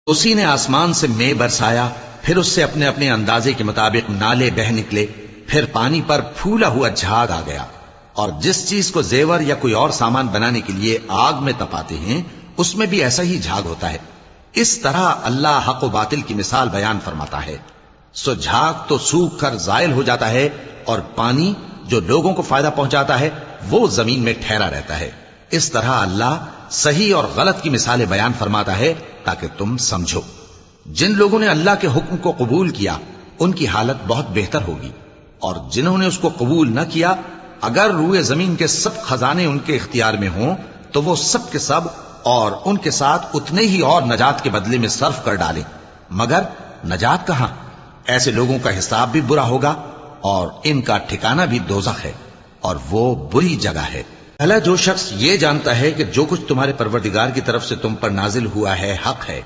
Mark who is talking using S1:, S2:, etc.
S1: उसी ने आसमान से मेघ बरसाया, फिर उससे अपने अपने अंदाजे के मुताबिक नाले बह निकले, फिर पानी पर फूला हुआ झाग आ गया। और जिस चीज को जेवर या कोई और सामान बनाने के लिए आग में तपाते हैं, उसमें भी ऐसा ही झाग होता है। इस तरह अल्लाह हक व बातिल की मिसाल बयान फरमाता है। सो झाग तो सूख कर जायल हो जाता है, और पानी जो लोगों को फायदा पहुंचाता है वो जमीन में ठहरा रहता है। इस तरह अल्लाह सही और गलत की मिसालें बयान फरमाता है ताकि तुम समझो। जिन लोगों ने अल्लाह के हुक्म को कबूल किया उनकी हालत बहुत बेहतर होगी, और जिन्होंने उसको कबूल न किया, अगर रूए जमीन के सब खजाने उनके इख्तियार में हों तो वो सब के सब और उनके साथ उतने ही और नजात के बदले में सर्फ कर डालें, मगर नजात कहां? ऐसे लोगों का हिसाब भी बुरा होगा और इनका ठिकाना भी दोज़ख है, और वो बुरी जगह है। भला जो शख्स ये जानता है कि जो कुछ तुम्हारे परवरदिगार की तरफ से तुम पर नाजिल हुआ है हक है,